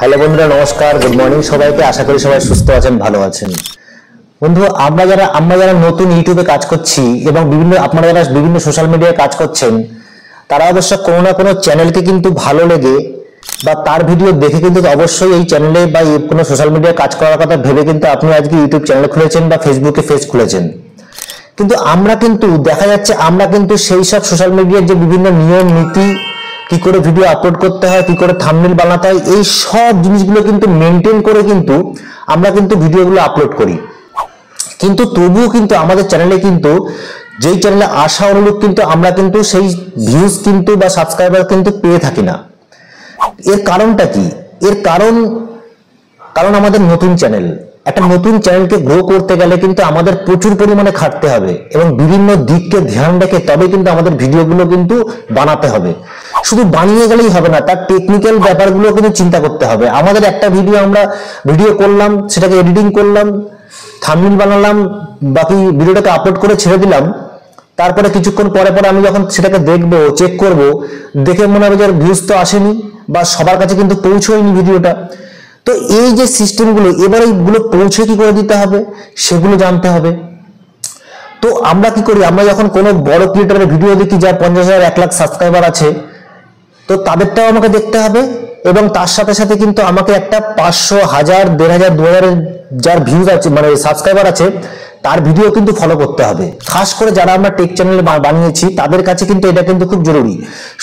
Hello বন্ধুরা, নমস্কার, good morning সবাইকে। আশা করি সবাই সুস্থ আছেন, ভালো আছেন। বন্ধু, আমরা যারা নতুন ইউটিউবে কাজ করছি এবং আপনারা যারা বিভিন্ন সোশ্যাল মিডিয়ায় কাজ করছেন, তারা অবশ্য কোনো না কোনো চ্যানেলকে কিন্তু ভালো লেগে বা তার ভিডিও দেখে কিন্তু অবশ্যই এই চ্যানেলে বা কোনো সোশ্যাল মিডিয়ায় কাজ করার কথা ভেবে কিন্তু আপনি আজকে ইউটিউব চ্যানেল খুলেছেন বা ফেসবুকে পেজ খুলেছেন। কিন্তু আমরা কিন্তু দেখা যাচ্ছে আমরা কিন্তু সেই সব সোশ্যাল মিডিয়ার যে বিভিন্ন নিয়ম নীতি, কি করে ভিডিও আপলোড করতে হয়, কি করে থাম্বনেল বানাতে হয়, এই সব জিনিসগুলো কিন্তু মেনটেন করে কিন্তু আমরা কিন্তু ভিডিওগুলো আপলোড করি। কিন্তু তবুও কিন্তু আমাদের চ্যানেলে কিন্তু যেই চ্যানেলে আসা অনুরূপ কিন্তু আমরা কিন্তু সেই ভিউজ কিন্তু বা সাবস্ক্রাইবার কিন্তু পেয়ে থাকি না। এর কারণটা কি? এর কারণ আমাদের নতুন চ্যানেল। একটা নতুন চ্যানেলকে গ্রো করতে গেলে কিন্তু আমাদের প্রচুর পরিমাণে খাটতে হবে এবং বিভিন্ন দিককে ধ্যান রেখে তবে কিন্তু আমাদের ভিডিওগুলো কিন্তু বানাতে হবে। শুধু বানিয়ে গেলেই হবে না, তার টেকনিক্যাল ব্যাপারগুলো কিন্তু চিন্তা করতে হবে। আমাদের একটা ভিডিও করলাম, সেটাকে এডিটিং করলাম, থাম্বনেল বানালাম, বাকি ভিডিওটাকে আপলোড করে ছেড়ে দিলাম। তারপরে কিছুক্ষণ পরে আমি যখন সেটাকে দেখবো, চেক করব, দেখে মনে হবে যে ভিউজ তো আসেনি বা সবার কাছে কিন্তু পৌঁছয়নি ভিডিওটা। তো এই যে সিস্টেমগুলো, এবার এইগুলো পৌঁছে কি করে দিতে হবে সেগুলো জানতে হবে। তো আমরা কি করি, আমরা যখন কোনো বড় ক্রিয়েটরের ভিডিও দেখি যার 50,000 1 লাখ সাবস্ক্রাইবার আছে, তো তাদেরটাও আমাকে দেখতে হবে এবং তার সাথে সাথে কিন্তু আমাকে একটা 500, 1000, 1500, 2000 যার ভিউজ আছে, মানে সাবস্ক্রাইবার আছে, তার ভিডিও কিন্তু ফলো করতে হবে। খাস করে যারা আমরা টেক চ্যানেল বানিয়েছি তাদের কাছে কিন্তু এটা কিন্তু খুব জরুরি।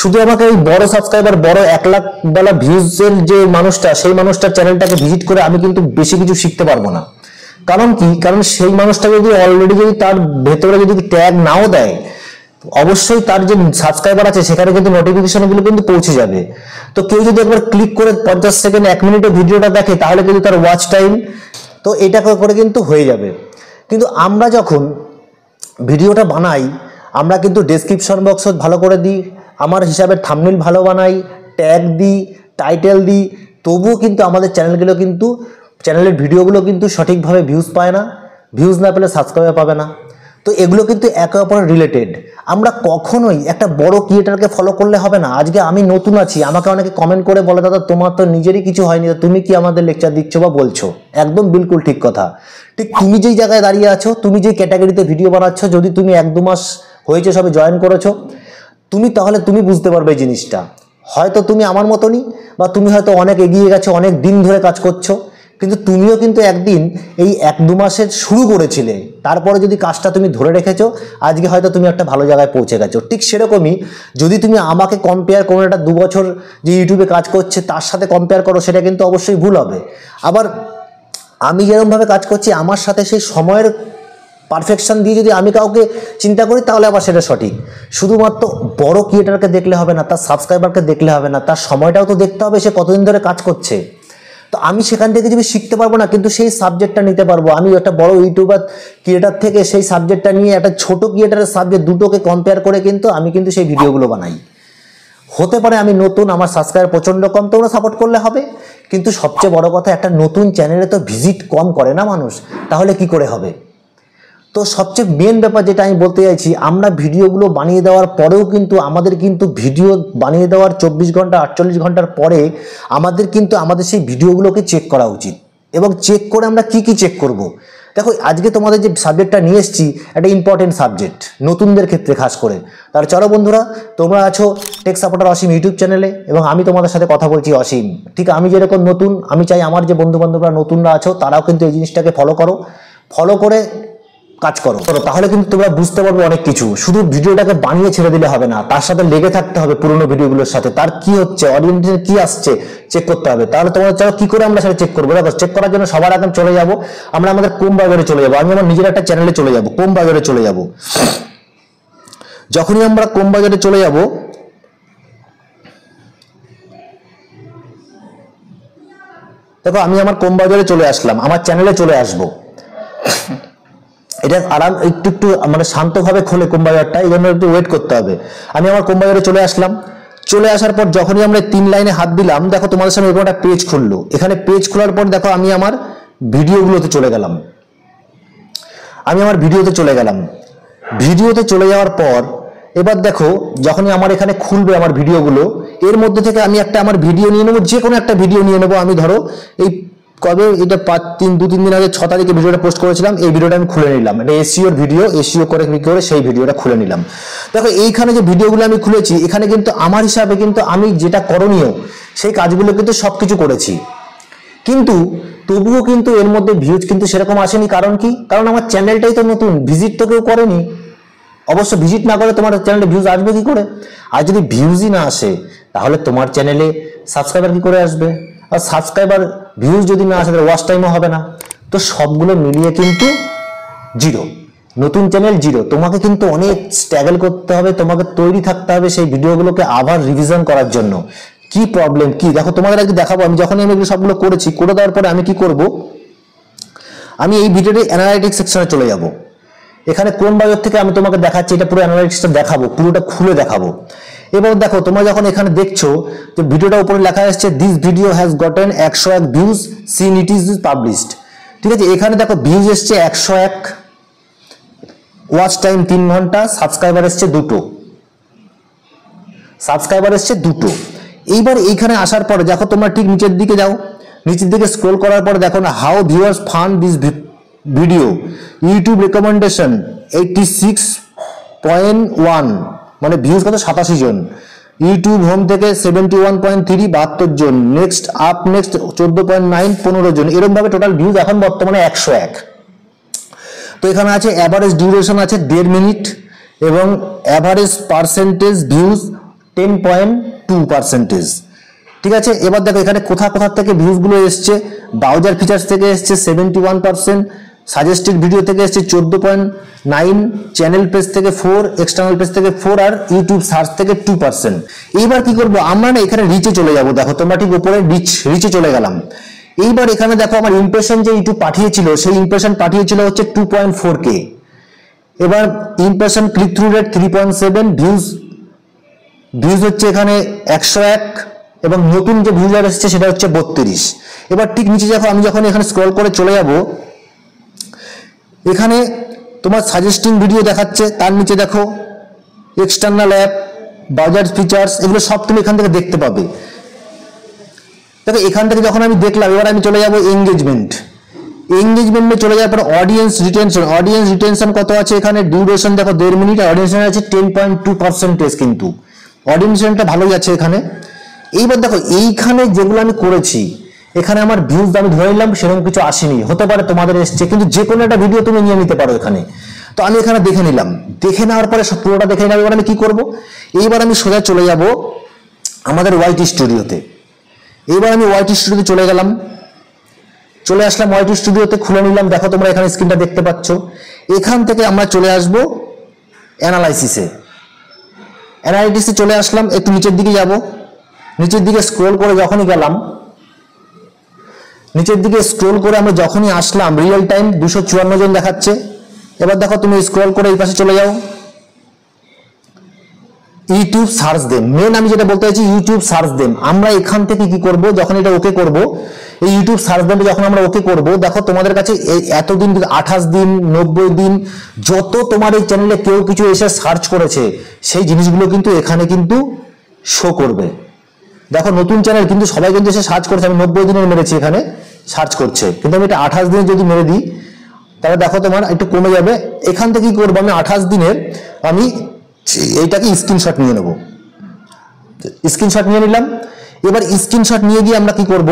শুধু আমাকে ওই বড় সাবস্ক্রাইবার, বড় 1 লাখ বেলা ভিউজের যে মানুষটা, সেই মানুষটার চ্যানেলটাকে ভিজিট করে আমি কিন্তু বেশি কিছু শিখতে পারবো না। কারণ কি? কারণ সেই মানুষটা যদি অলরেডি যদি তার ভেতরে যদি ট্যাগ নাও দেয়, অবশ্যই তার যে সাবস্ক্রাইবার আছে সেখানে কিন্তু নোটিফিকেশন গুলো কিন্তু পৌঁছে যাবে। তো কেউ যদি একবার ক্লিক করে 50 সেকেন্ড 1 মিনিটে ভিডিওটা দেখে, তাহলে কিন্তু তার ওয়াচ টাইম তো এটা করে কিন্তু হয়ে যাবে। কিন্তু আমরা যখন ভিডিওটা বানাই, আমরা কিন্তু ডেসক্রিপশন বক্স ভালো করে দিই, আমার হিসাবে থাম্বনেল ভালো বানাই, ট্যাগ দিই, টাইটেল দিই, তবুও কিন্তু আমাদের চ্যানেলের ভিডিওগুলো কিন্তু সঠিকভাবে ভিউজ পায় না। ভিউজ না পেলে সাবস্ক্রাইবার পাবে না। তো এগুলো কিন্তু একে অপরের রিলেটেড। আমরা কখনোই একটা বড় ক্রিয়েটারকে ফলো করলে হবে না। আজকে আমি নতুন আছি, আমাকে অনেকে কমেন্ট করে বলে, দাদা তোমার তো নিজেরই কিছু হয়নি, তুমি কি আমাদের লেকচার দিচ্ছ বা বলছো? একদম বিলকুল ঠিক কথা। ঠিক তুমি যেই জায়গায় দাঁড়িয়ে আছো, তুমি যেই ক্যাটাগরিতে ভিডিও বানাচ্ছ, যদি তুমি 1-2 মাস হয়েছে সবে জয়েন করেছো, তাহলে তুমি বুঝতে পারবে এই জিনিসটা। হয়তো তুমি আমার মতনই, বা তুমি হয়তো অনেক এগিয়ে গেছো, অনেক দিন ধরে কাজ করছো, কিন্তু তুমিও কিন্তু একদিন এই 1-2 মাসের শুরু করেছিলে, তারপরে যদি কাজটা তুমি ধরে রেখেছো, আজকে হয়তো তুমি একটা ভালো জায়গায় পৌঁছে গেছো। ঠিক সেরকমই যদি তুমি আমাকে কম্পেয়ার করো, একটা 2 বছর যে ইউটিউবে কাজ করছে তার সাথে কম্পেয়ার করো, সেটা কিন্তু অবশ্যই ভুল হবে। আবার আমি যেরকমভাবে কাজ করছি, আমার সাথে সেই সময়ের পারফেকশন দিয়ে যদি আমি কাউকে চিন্তা করি, তাহলে আবার সেটা সঠিক। শুধুমাত্র বড় ক্রিয়েটারকে দেখলে হবে না, তার সাবস্ক্রাইবারকে দেখলে হবে না, তার সময়টাও তো দেখতে হবে, সে কতদিন ধরে কাজ করছে। তো আমি সেখান থেকে যদি শিখতে পারবো না, কিন্তু সেই সাবজেক্টটা নিতে পারবো। আমি একটা বড় ইউটিউবার ক্রিয়েটার থেকে সেই সাবজেক্টটা নিয়ে একটা ছোট ক্রিয়েটারের সাবজেক্ট দুটোকে কম্পেয়ার করে কিন্তু আমি কিন্তু সেই ভিডিওগুলো বানাই। হতে পারে আমি নতুন, আমার সাবস্ক্রাইবার প্রচণ্ড কম, তোমরা সাপোর্ট করলে হবে। কিন্তু সবচেয়ে বড় কথা, একটা নতুন চ্যানেলে তো ভিজিট কম করে না মানুষ, তাহলে কি করে হবে? তো সবচেয়ে মেন ব্যাপার যেটা আমি বলতে চাইছি, আমরা ভিডিওগুলো বানিয়ে দেওয়ার পরেও কিন্তু আমাদের কিন্তু ভিডিও বানিয়ে দেওয়ার 24 ঘন্টা 48 ঘন্টার পরে আমাদের সেই ভিডিওগুলোকে চেক করা উচিত। এবং চেক করে আমরা কি চেক করব? দেখো, আজকে তোমাদের যে সাবজেক্টটা নিয়ে এসেছি, একটা ইম্পর্টেন্ট সাবজেক্ট নতুনদের ক্ষেত্রে খাস করে। তাহলে চলো বন্ধুরা, তোমরা আছো টেক সাপোর্টার অসীম ইউটিউব চ্যানেলে এবং আমি তোমাদের সাথে কথা বলছি অসীম। ঠিক আমি যেরকম নতুন, আমি চাই আমার যে বন্ধুবান্ধবরা নতুনরা আছো তারাও কিন্তু এই জিনিসটাকে ফলো করে কাজ করো, তাহলে কিন্তু তোমরা বুঝতে পারবে অনেক কিছু। শুধু ভিডিওটাকে বানিয়ে ছেড়ে দিলে হবে না, তার সাথে লেগে থাকতে হবে, পুরোনো ভিডিওগুলোর সাথে তার কি হচ্ছে, অডিয়েন্সের কি আসছে চেক করতে হবে। তাহলে তোমরা চাও কি করে আমরা সেটা চেক করবো? দেখো, চেক করার জন্য সবার আগে চলে যাবো আমরা আমাদের ক্রোম ব্রাউজারে চলে যাবো। আমি আমার নিজের একটা চ্যানেলে চলে যাবো, ক্রোম ব্রাউজারে চলে যাবো। যখনই আমরা ক্রোম ব্রাউজারে চলে যাবো, দেখো আমি আমার ক্রোম ব্রাউজারে চলে আসলাম, আমার চ্যানেলে চলে আসবো। এটা একটু মানে শান্তভাবে খোলে ক্রোম ব্রাউজারটা, এই জন্য একটু ওয়েট করতে হবে। আমি আমার ক্রোম ব্রাউজারে চলে আসলাম। চলে আসার পর যখনই আমরা 3 লাইনে হাত দিলাম, দেখো তোমাদের সামনে এরকম একটা পেজ খুললো। এখানে পেজ খোলার পর দেখো আমি আমার ভিডিওগুলোতে চলে গেলাম। ভিডিওতে চলে যাওয়ার পর এবার দেখো যখনই আমার এখানে খুলবে আমার ভিডিওগুলো, এর মধ্যে থেকে আমি একটা আমার ভিডিও নিয়ে নেবো, যে কোনো একটা ভিডিও নিয়ে নেবো। আমি ধরো এই কবে এটা 2-3 দিন আগে 6 তারিখে ভিডিওটা পোস্ট করেছিলাম, এই ভিডিওটা আমি খুলে নিলাম। এটা এসইওর ভিডিও, এসইও করে ক্লিক করে সেই ভিডিওটা খুলে নিলাম। দেখো এইখানে যে ভিডিওগুলো আমি খুলেছি, এখানে কিন্তু আমার হিসাবে কিন্তু আমি যেটা করণীয় সেই কাজগুলো কিন্তু সবকিছু করেছি, কিন্তু তবুও কিন্তু এর মধ্যে ভিউজ কিন্তু সেরকম আসেনি। কারণ কি? কারণ আমার চ্যানেলটাই তো নতুন, ভিজিট তো কেউ করেনি। অবশ্য ভিজিট না করে তোমার চ্যানেলে ভিউজ আসবে কি করে? আর যদি ভিউজই না আসে তাহলে তোমার চ্যানেলে সাবস্ক্রাইবার কি করে আসবে? আর সাবস্ক্রাইবার ভিউজ যদি না আসে তাহলে ওয়াচ টাইমও হবে না। তো সবগুলো মিলিয়ে কিন্তু জিরো, নতুন চ্যানেল জিরো। তোমাকে কিন্তু অনেক স্ট্রাগল করতে হবে, তোমাকে তৈরি থাকতে হবে সেই ভিডিওগুলোকে আবার রিভিশন করার জন্য। কি প্রবলেম কি দেখো তোমাদের আগে দেখাবো। আমি যখন আমি এগুলো সবগুলো করেছি, করে দেওয়ার পরে আমি কি করব, আমি এই ভিডিওটি অ্যানালাইটিক্স সেকশনে চলে যাব। এখানে কোন বাজার থেকে আমি তোমাকে দেখাচ্ছি, এটা পুরো অ্যানালাইটিক্সটা দেখাবো, পুরোটা খুলে দেখাবো। এবার দেখো তোমরা যখন এখানে দেখছো যে ভিডিওটা উপরে লেখা আসছে this video has gotten 101 views scene it is published, ঠিক আছে। এখানে দেখো ভিউজ এসছে 101, ওয়াচ টাইম 3 ঘন্টা, সাবস্ক্রাইবার এসছে 2, সাবস্ক্রাইবার এসছে 2। এইবার এইখানে আসার পরে দেখো তোমরা ঠিক নিচের দিকে যাও, নিচের দিকে স্ক্রল করার পরে দেখো না how viewers fund this video, YouTube recommendation 86.1, মানে ভিউজ কত 87 জন। ইউটিউব হোম থেকে 71.3 72 জন, নেক্সট 14.9 15 জন, এরকম ভাবে টোটাল ভিউজ এখন বর্তমানে 101। তো এখানে আছে অ্যাভারেজ ডিউরেশন আছে 1.5 মিনিট এবং অ্যাভারেজ পার্সেন্টেজ ভিউজ 10.2%, ঠিক আছে। এবার দেখো এখানে কোথা থেকে ভিউজগুলো এসছে, ব্রাউজার ফিচার্স থেকে এসছে 71%, সাজেস্টেড ভিডিও থেকে এসছে 14.9, চ্যানেল পেজ থেকে 4, এক্সটার্নাল পেজ থেকে 4 আর ইউটিউব সার্চ থেকে 2%। এইবার কি করবো আমরা না, এখানে রিচে চলে যাব। দেখো তোমরা ঠিক উপরে রিচে চলে গেলাম। এইবার এখানে দেখো আমার ইমপ্রেশন যে ইউটিউব পাঠিয়েছিল, সেই ইমপ্রেশন পাঠিয়েছিল হচ্ছে 2.4K। এবার impression click through rate 3.7, views হচ্ছে এখানে 101 এবং নতুন যে ভিউজার এসেছে সেটা হচ্ছে 32। এবার ঠিক নিচে দেখো আমি যখন এখানে স্ক্রল করে চলে যাব, এখানে তোমার সাজেস্টিং ভিডিও দেখাচ্ছে, তার নিচে দেখো এক্সটার্নাল অ্যাপ, ব্রাউজার ফিচার্স, এগুলো সব তুমি এখান থেকে দেখতে পাবে। দেখো এখান থেকে যখন আমি দেখলাম, এবার আমি চলে যাব এঙ্গেজমেন্টে চলে যাওয়ার পর অডিয়েন্স রিটেনশন কত আছে এখানে, ডিউরেশন দেখো 1.5 মিনিট, অডিয়েন্স আছে 10.2%, কিন্তু অডিয়েন্সটা ভালোই আছে এখানে। এইবার দেখো এইখানে যেগুলো আমি করেছি, এখানে আমার ভিউজ আমি ধরে নিলাম সেরকম কিছু আসেনি, হতে পারে তোমাদের এসছে, কিন্তু যে কোনো একটা ভিডিও তুমি নিয়ে নিতে পারো এখানে। তো আমি এখানে দেখে নিলাম, দেখে নেওয়ার পরে পুরোটা দেখে নিলাম। এবার আমি কি করব, এইবার আমি সোজা চলে যাব আমাদের ওয়াইটি স্টুডিওতে। এইবার আমি ওয়াইটি স্টুডিওতে চলে গেলাম, চলে আসলাম ওয়াইটি স্টুডিওতে, খুলে নিলাম। দেখো তোমরা এখানে স্ক্রিনটা দেখতে পাচ্ছ। এখান থেকে আমরা চলে আসব অ্যানালাইসিসে চলে আসলাম। একটু নিচের দিকে যাব, নিচের দিকে স্ক্রল করে যখনই গেলাম, নিচের দিকে স্ক্রল করে আমরা যখনই আসলাম, রিয়েল টাইম 254 জন দেখাচ্ছে। এবার দেখো তুমি স্ক্রল করে এই পাশে চলে যাও, ইউটিউব সার্চ দেম, মেন আমি যেটা বলতে চাইছি ইউটিউব সার্চ দেম। আমরা এখান থেকে কি করব, যখন এটা ওকে করব, এই ইউটিউব সার্চ দেমটা যখন আমরা ওকে করব, দেখো তোমাদের কাছে এতদিন 28 দিন 90 দিন যত তোমার এই চ্যানেলে কেউ কিছু এসে সার্চ করেছে সেই জিনিসগুলো কিন্তু এখানে কিন্তু শো করবে। দেখো নতুন চ্যানেল কিন্তু সবাই কিন্তু এসে সার্চ করছে, আমি 90 দিনের মেরেছি এখানে সার্চ করছে, কিন্তু আমি এটা 28 দিনের যদি মেরে দিই তাহলে দেখো তোমার একটু কমে যাবে। এখান থেকে কি করবো, আমি 28 দিনের আমি এইটাকে স্ক্রিনশট নিয়ে নেব, স্ক্রিনশট নিয়ে নিলাম। এবার স্ক্রিনশট নিয়ে গিয়ে আমরা কি করব,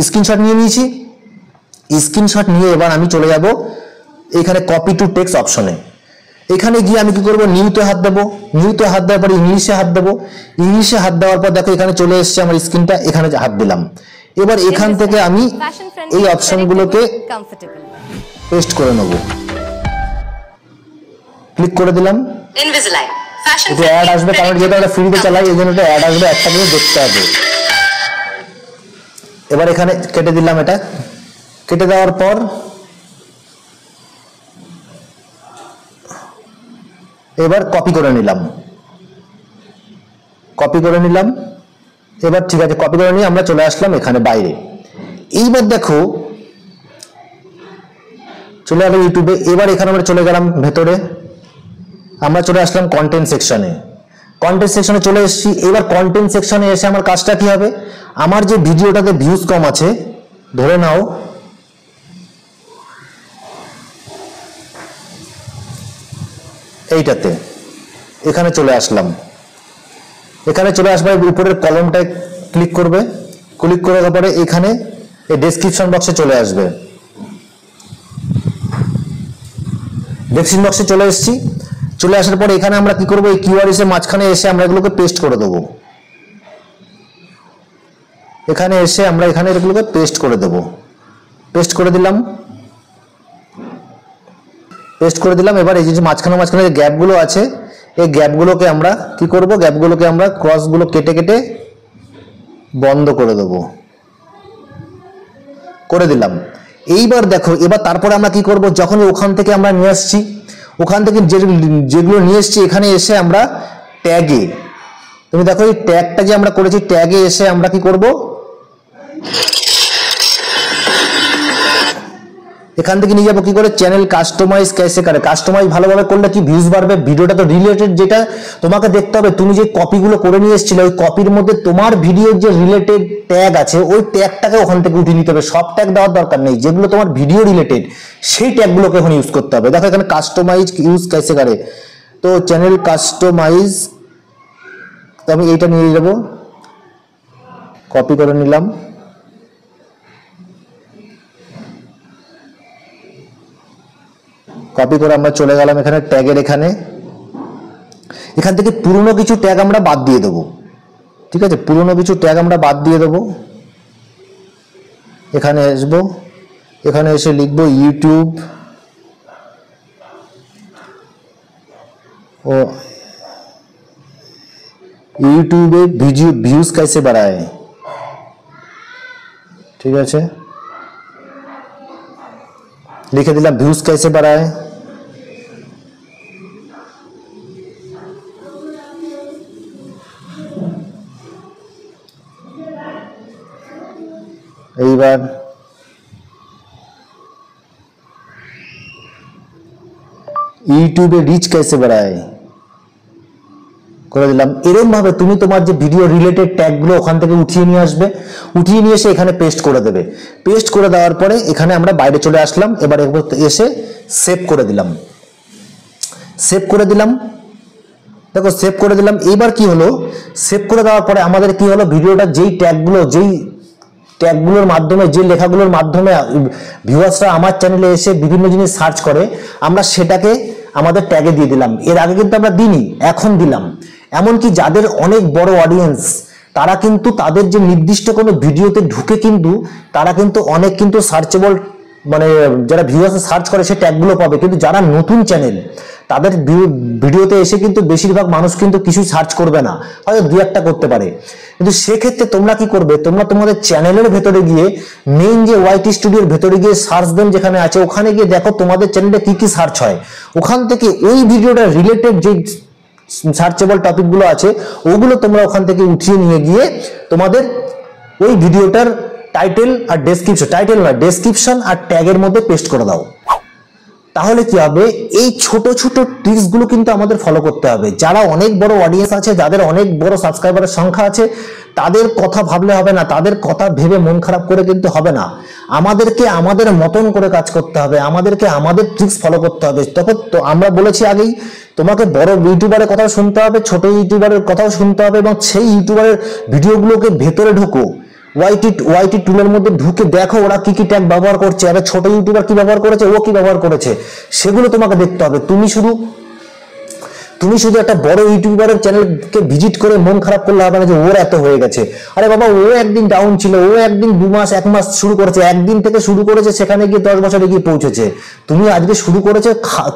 স্ক্রিনশট নিয়ে নিয়েছি, স্ক্রিনশট নিয়ে এবার আমি চলে যাব এখানে কপি টু টেক্সট অপশনে। এখানে গিয়ে আমি কি করব, নিউতে হাত দেবো, নিউতে হাত দেওয়ার পরে ইংলিশে হাত দেবো, ইংলিশে হাত দেওয়ার পর দেখো এখানে চলে এসছে আমার স্ক্রিনটা, এখানে হাত দিলাম। এবার এখান থেকে আমি এই অপশনগুলোকে পেস্ট করে নেব, ক্লিক করে দিলাম। এটা অ্যাড আসবে, কারণ যেটা আমরা ফ্রিতে চালাই এই জন্য এটা অ্যাড আসবে, একটা করে দেখতে হবে। এবার এখানে কেটে দিলাম, এটা কেটে দেওয়ার পর এবার কপি করে নিলাম, এবার ঠিক আছে কপি করে নিয়ে আমরা চলে আসলাম এখানে বাইরে। এইবার দেখো চলে গেল ইউটিউবে। এবার এখানে আমরা চলে গেলাম ভেতরে, আমরা চলে আসলাম কন্টেন্ট সেকশনে। কন্টেন্ট সেকশনে চলে এসেছি। এবার কন্টেন্ট সেকশনে এসে আমার কাজটা কি হবে, আমার যে ভিডিওটাতে ভিউজ কম আছে, ধরে নাও এইটাতে, এখানে চলে আসলাম। এখানে চলে আসবে, উপরের কলমটায় ক্লিক করবে, ক্লিক করার পরে এখানে এই ডেসক্রিপশন বক্সে চলে আসবে। ডেসক্রিপশন বক্সে চলে এসেছি। চলে আসার পরে এখানে আমরা কি করব, এই কিওয়ার্ডস এর মাঝখানে এসে আমরা এগুলোকে পেস্ট করে দেবো। এখানে এসে আমরা এখানে এগুলোকে পেস্ট করে দেব। পেস্ট করে দিলাম, পেস্ট করে দিলাম। এবার এই যে মাঝখানে মাঝখানে যে গ্যাপগুলো আছে, এই গ্যাপগুলোকে আমরা কি করব, গ্যাপগুলোকে আমরা ক্রসগুলো কেটে কেটে বন্ধ করে দেব, করে দিলাম। এইবার দেখো, এবার তারপরে আমরা কি করব, যখন ওখান থেকে আমরা নিয়ে আসছি, ওখান থেকে যেগুলো নিয়ে এসছি এখানে এসে আমরা ট্যাগে, তুমি দেখো এই ট্যাগটা যে আমরা করেছি, ট্যাগে এসে আমরা কি করব, এখান থেকে নিয়ে যাবো কি করে, চ্যানেল কাস্টমাইজ कैसे করে। কাস্টমাইজ ভালোভাবে করলে কি ভিউজ বাড়বে, ভিডিওটা তো রিলেটেড, যেটা তোমাকে দেখতে হবে, তুমি যে কপিগুলো করে নিয়ে এসেছিলে ওই কপির মধ্যে তোমার ভিডিওর যে রিলেটেড ট্যাগ আছে ওই ট্যাগটাকে ওখান থেকে উঠিয়ে নিতে হবে। সব ট্যাগ দেওয়ার দরকার নেই, যেগুলো তোমার ভিডিও রিলেটেড সেই ট্যাগগুলোকে এখন ইউজ করতে হবে। দেখো এখানে কাস্টমাইজ ইউজ कैसे করে, তো চ্যানেল কাস্টমাইজ, তো আমি এইটা নিয়ে যাবো, কপি করে নিলাম। কপি করে আমরা চলে গেলাম এখানে ট্যাগের এখানে। এখান থেকে পুরনো কিছু ট্যাগ আমরা বাদ দিয়ে দেবো, ঠিক আছে, পুরনো কিছু ট্যাগ আমরা বাদ দিয়ে দেবো। এখানে আসবো, এখানে এসে লিখবো ইউটিউব ও ইউটিউবে ভিউজ कैसे बढ़ाए, ঠিক আছে, লিখে দিলাম ভিউজ कैसे बढ़ाए। এইবার ইউটিউবে রিচ कैसे बढ़ाए করে দিলাম। এরকম ভাবে তুমি তোমার যে ভিডিও রিলেটেড ট্যাগগুলো ওখান থেকে উঠিয়ে নিয়ে আসবে, উঠিয়ে নিয়ে এসে এখানে পেস্ট করে দেবে। পেস্ট করে দেওয়ার পরে এখানে আমরা বাইরে চলে আসলাম। এবার এসে সেভ করে দিলাম, সেভ করে দিলাম। দেখো সেভ করে দিলাম। এইবার কি হলো, সেভ করে দেওয়ার পরে আমাদের কি হলো, ভিডিওটা যেই ট্যাগগুলোর মাধ্যমে, যে লেখাগুলোর মাধ্যমে ভিউয়ার্সরা আমার চ্যানেলে এসে বিভিন্ন জিনিস সার্চ করে, আমরা সেটাকে আমাদের ট্যাগে দিয়ে দিলাম। এর আগে কিন্তু আমরা দিইনি, এখন দিলাম। এমনকি যাদের অনেক বড় অডিয়েন্স, তারা কিন্তু তাদের যে নির্দিষ্ট কোনো ভিডিওতে ঢুকে কিন্তু তারা কিন্তু অনেক কিন্তু সার্চেবল, মানে যারা ভিউয়ার্স সার্চ করে সে ট্যাগগুলো পাবে। কিন্তু যারা নতুন চ্যানেল, তাদের ভিডিওতে এসে কিন্তু বেশিরভাগ মানুষ কিন্তু কিছু সার্চ করবে না, হয়তো দু একটা করতে পারে। কিন্তু সেক্ষেত্রে তোমরা কি করবে, তোমরা তোমাদের চ্যানেলের ভেতরে গিয়ে, মেইন যে ওয়াইটি স্টুডিওর ভেতরে গিয়ে সার্চ দেন যেখানে আছে, ওখানে গিয়ে দেখো তোমাদের চ্যানেলে কি কি সার্চ হয়। ওখান থেকে ওই ভিডিওটা রিলেটেড যে সার্চেবল টপিকগুলো আছে ওগুলো তোমরা ওখান থেকে উঠিয়ে নিয়ে গিয়ে তোমাদের ওই ভিডিওটার টাইটেল আর ডেসক্রিপশন, টাইটেল না ডেসক্রিপশন আর ট্যাগের মধ্যে পেস্ট করে দাও। তাহলে কি হবে, এই ছোট ছোট ট্রিক্স গুলো কিন্তু আমাদের ফলো করতে হবে। যারা অনেক বড় অডিয়েন্স আছে, যাদের অনেক বড় সাবস্ক্রাইবারের সংখ্যা আছে, তাদের কথা ভাবলে হবে না, তাদের কথা ভেবে মন খারাপ করে কিন্তু হবে না। আমাদেরকে আমাদের মতন করে কাজ করতে হবে, আমাদেরকে আমাদের ট্রিক্স ফলো করতে হবে। তখন তো আমরা বলেছি আগেই, তোমাকে বড় ইউটিউবারের কথাও শুনতে হবে, ছোট ইউটিউবারের কথাও শুনতে হবে, এবং সেই ইউটিউবারের ভিডিওগুলোকে ভেতরে ঢোকো, ওয়াইটি টুলের মধ্যে ঢুকে দেখো ওরা কি কি ট্যাগ ব্যবহার করছে, আর ছোট ইউটিউবার কি ব্যবহার করেছে, ও কি ব্যবহার করেছে, সেগুলো তোমাকে দেখতে হবে। তুমি শুধু একটা বড় ইউটিউবারের চ্যানেলকে ভিজিট করে মন খারাপ করলে হবে না যে ওর এত হয়ে গেছে। আরে বাবা, ও একদিন ডাউন ছিল, ও একদিন 2 মাস 1 মাস শুরু করেছে, একদিন থেকে শুরু করেছে, সেখানে গিয়ে 10 বছরে গিয়ে পৌঁছেছে। তুমি আজকে শুরু করেছে,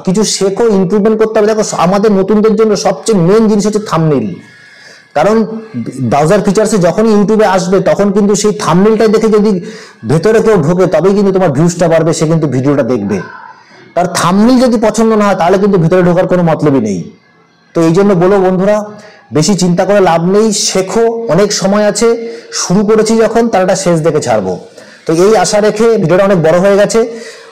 কিছু শেখো, ইমপ্রুভমেন্ট করতে হবে। দেখো আমাদের নতুনদের জন্য সবচেয়ে মেন জিনিস হচ্ছে থাম্বনেইল। কারণ ব্রাউজার ফিচার্সে যখনই ইউটিউবে আসবে তখন কিন্তু সেই থাম্বনেইলটাই দেখে যদি ভেতরে কেউ ঢোকে, তবেই কিন্তু তোমার ভিউজটা বাড়বে, সে কিন্তু ভিডিওটা দেখবে। তার থাম্বনেইল যদি পছন্দ না হয় তাহলে কিন্তু ভেতরে ঢোকার কোনো মতলবই নেই। তো এই জন্য বলো বন্ধুরা, বেশি চিন্তা করে লাভ নেই, শেখো, অনেক সময় আছে, শুরু করেছি যখন তারটা শেষ দেখে ছাড়বো। তো এই আশা রেখে, ভিডিওটা অনেক বড় হয়ে গেছে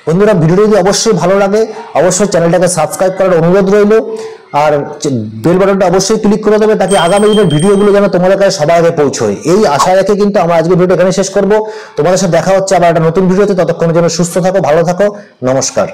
বন্ধুরা, ভিডিওটা যদি অবশ্যই ভালো লাগে অবশ্যই চ্যানেলটাকে সাবস্ক্রাইব করার অনুরোধ রইল। আর বেল বাটনটা অবশ্যই ক্লিক করে দেবে, তাকে আগামী দিনের ভিডিওগুলো যেন তোমাদের কাছে সবার আগে পৌঁছয়। এই আশা রেখে কিন্তু আমরা আজকে ভিডিও এখানে শেষ করব। তোমাদের সাথে দেখা হচ্ছে আবার একটা নতুন ভিডিওতে। ততক্ষণের জন্য সুস্থ থাকো, ভালো থাকো, নমস্কার।